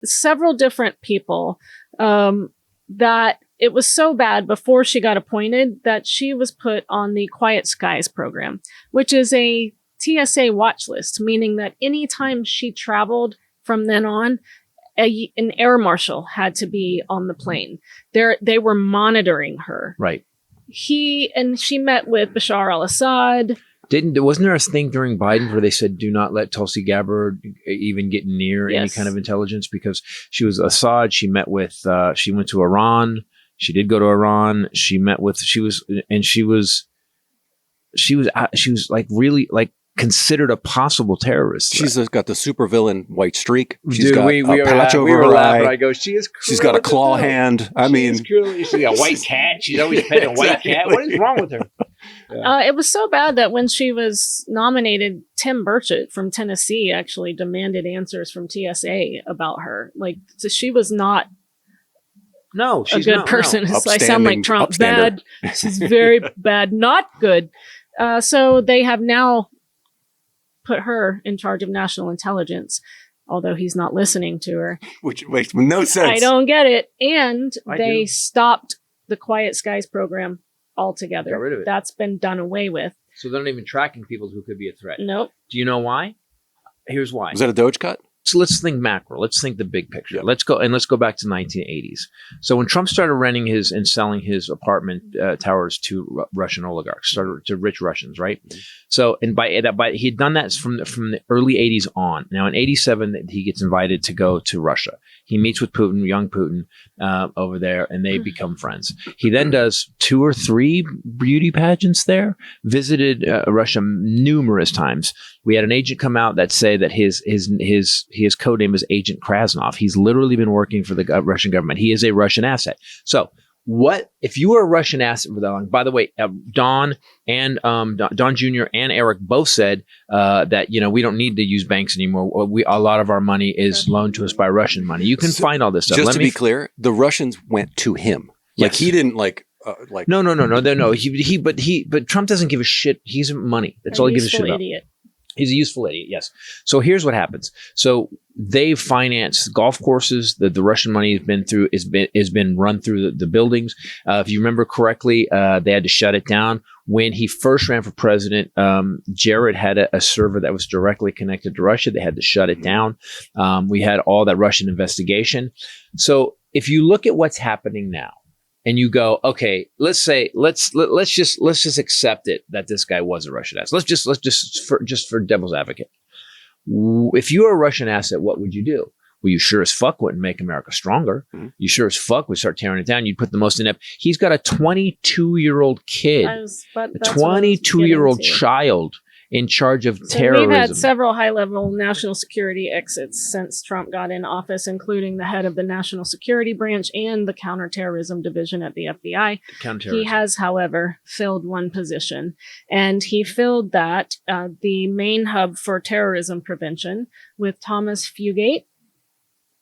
several different people that it was so bad before she got appointed that she was put on the Quiet Skies program, which is a TSA watch list, meaning that anytime she traveled from then on, an air marshal had to be on the plane. They were monitoring her. Right. She met with Bashar al-Assad. Wasn't there a thing during Biden where they said do not let Tulsi Gabbard even get near any kind of intelligence because she was Assad? She met with she went to Iran. She did go to Iran. She was like really like considered a possible terrorist threat. She's got the supervillain white streak. She's Dude, got a patch over her eye. I go, she is cruel. She's got a claw hand. She's a white cat. She's always petting a white cat. What is wrong with her? Yeah. It was so bad that when she was nominated, Tim Burchett from Tennessee actually demanded answers from TSA about her. Like, so she was not she's a good person. I sound like Trump. Bad. She's very bad. Not good. So they have now put her in charge of national intelligence, although he's not listening to her. Which makes no sense. I don't get it. And they stopped the Quiet Skies program altogether. Got rid of it. That's been done away with. So they're not even tracking people who could be a threat. Nope. Do you know why? Here's why. Was that a Doge cut? So let's think macro. Let's think the big picture. Yeah. Let's go back to the 1980s. So when Trump started renting his and selling his apartment towers to Russian oligarchs, to rich Russians, right? Mm-hmm. So and by he'd done that from the early 80s on. Now in 87, he gets invited to go to Russia. He meets with Putin, young Putin, over there, and they become friends. He then does 2 or 3 beauty pageants there. Visited Russia numerous times. We had an agent come out that say that his code name is Agent Krasnov. He's literally been working for the Russian government. He is a Russian asset. So what if you were a Russian asset for that long? By the way, Don Jr. and Eric both said that we don't need to use banks anymore. A lot of our money is loaned to us by Russian money. You can find all this stuff. Just to be clear, the Russians went to him. Like he didn't No. But Trump doesn't give a shit. He's money. That's all he gives a shit about. He's a useful idiot, yes. So here's what happens. So they finance golf courses that the Russian money has been run through the buildings. If you remember correctly, they had to shut it down. When he first ran for president, Jared had a server that was directly connected to Russia. They had to shut it down. We had all that Russian investigation. So if you look at what's happening now, and you go, okay, let's just accept it that this guy was a Russian asset. Let's just for devil's advocate. If you were a Russian asset, what would you do? Well, you sure as fuck wouldn't make America stronger. Mm-hmm. You sure as fuck would start tearing it down. You'd put the most inept. He's got a 22-year-old kid, a 22-year-old child in charge of terrorism. We've had several high-level national security exits since Trump got in office, including the head of the National Security Branch and the Counterterrorism Division at the FBI. He has, however, filled one position, and he filled that, the main hub for terrorism prevention, with Thomas Fugate.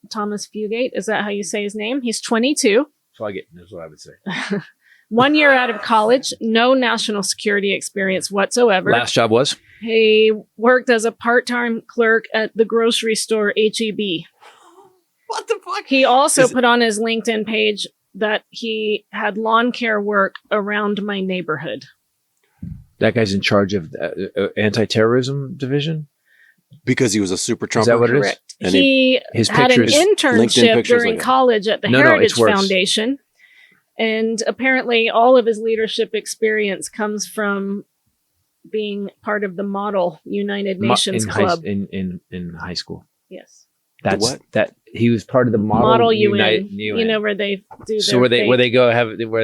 Thomas Fugate, is that how you say his name? He's 22. That's what I would say. 1 year out of college, no national security experience whatsoever. Last job was? He worked as a part-time clerk at the grocery store H-E-B. What the fuck? He also put on his LinkedIn page that he had lawn care work around my neighborhood. That guy's in charge of anti-terrorism division? Because he was a super Trumper. Is that what it is? Correct. He had an internship during college at the Heritage Foundation. And apparently all of his leadership experience comes from being part of the Model United Nations Club. In high school. Yes. That's what? That he was part of the Model UN. You know, where they do where they go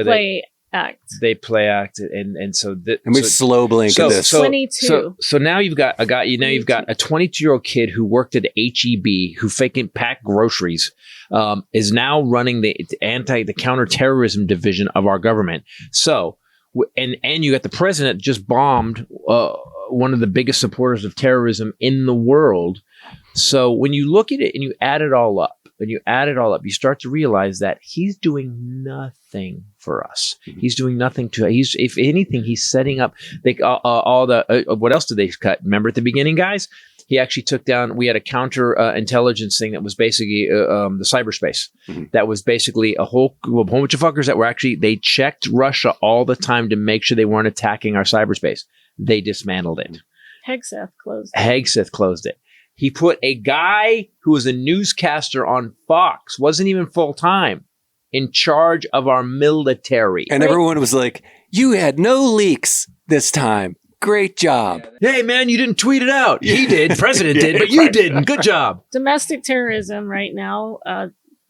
play act. They play act, and so slow blink at this. 22. So now you've got a guy. You've got a 22-year-old kid who worked at HEB, who packed groceries, is now running the counterterrorism division of our government. So, and you got the president just bombed one of the biggest supporters of terrorism in the world. So when you look at it and you add it all up, you start to realize that he's doing nothing for us. He's doing nothing if anything, he's setting up all the, what else did they cut? Remember at the beginning, guys? He actually took down, we had a counter intelligence thing that was basically the cyberspace. That was basically a whole bunch of fuckers that were actually, they checked Russia all the time to make sure they weren't attacking our cyberspace. They dismantled it. Hegseth closed it. He put a guy who was a newscaster on Fox, wasn't even full-time, in charge of our military. And everyone was like, you had no leaks this time. Great job. Hey, man, you didn't tweet it out. He did. President did, but you didn't. Good job. Domestic terrorism right now.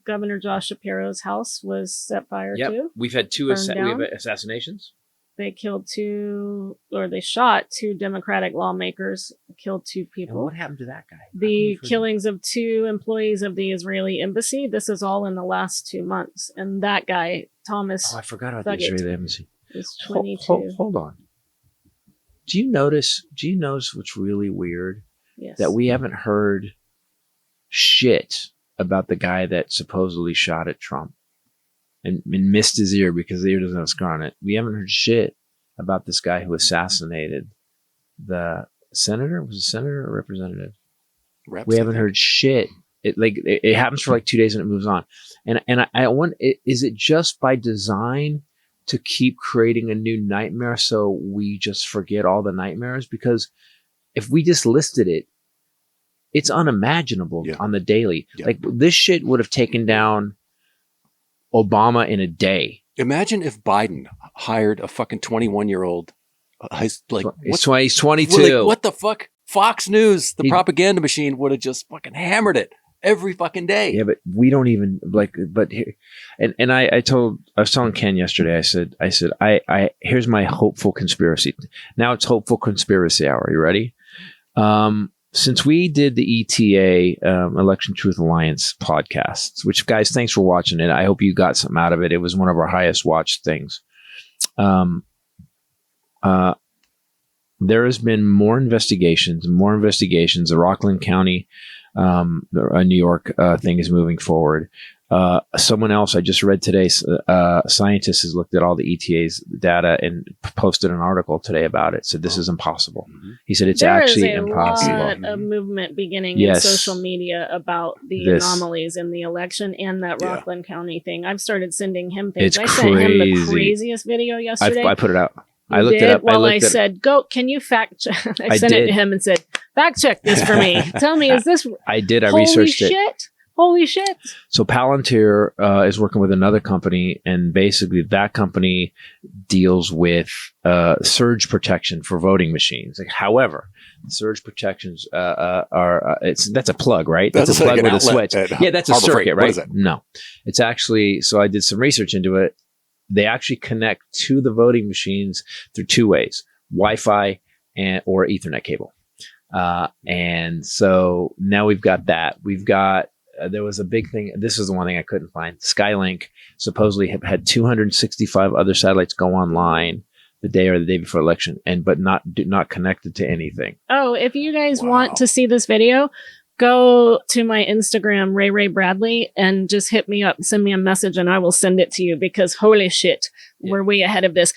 Governor Josh Shapiro's house was set fire to. We've had two assassinations. They killed they shot 2 Democratic lawmakers, killed 2 people. And what happened to that guy? The killings of 2 employees of the Israeli embassy. This is all in the last 2 months. And that guy, Thomas. Oh, I forgot about the Israeli embassy. Is 22. Hold on. Do you notice what's really weird? Yes. That we haven't heard shit about the guy that supposedly shot at Trump and missed his ear because the ear doesn't have a scar on it. We haven't heard shit about this guy who assassinated the senator. Was it senator or representative? We haven't heard shit. It happens for like 2 days and it moves on. And I wonder, is it just by design to keep creating a new nightmare so we just forget all the nightmares? Because if we just listed it, it's unimaginable on the daily. Yeah. Like this shit would have taken down Obama in a day. Imagine if Biden hired a fucking 21-year-old. He's 22. Like, what the fuck? Fox News, the propaganda machine, would have just fucking hammered it every fucking day. Yeah, but we don't even but here, and I was telling Ken yesterday, I said, here's my hopeful conspiracy. Now it's hopeful conspiracy hour. You ready? Since we did the ETA, Election Truth Alliance podcasts, which guys, thanks for watching it. I hope you got something out of it. It was one of our highest watched things. There has been more investigations. The Rockland County, New York thing is moving forward. Someone else I just read today, scientist has looked at all the ETA's data and posted an article today about it. Said this is impossible. He said it's actually impossible. There is a lot of movement beginning in social media about the anomalies in the election and that Rockland County thing. I've started sending him things. I sent him the craziest video yesterday. I put it out. I looked it up. Well, I said, "Go! Can you fact check?" I sent it to him and said, "Fact check this for me. Tell me, is this?" I did. I researched it. Holy shit! So Palantir is working with another company, and basically that company deals with surge protection for voting machines. However, surge protections that's a plug, right? That's a plug with a switch. Yeah, that's a circuit, right? No, it's actually. So I did some research into it. They actually connect to the voting machines through 2 ways: Wi-Fi or Ethernet cable. And so now we've got that. We've got. There was a big thing. This is the one thing I couldn't find. Skylink supposedly had 265 other satellites go online the day or the day before election, but not connected to anything. Oh, if you guys want to see this video, go to my Instagram, Ray Bradley, and just hit me up, send me a message, and I will send it to you because holy shit, we're way ahead of this.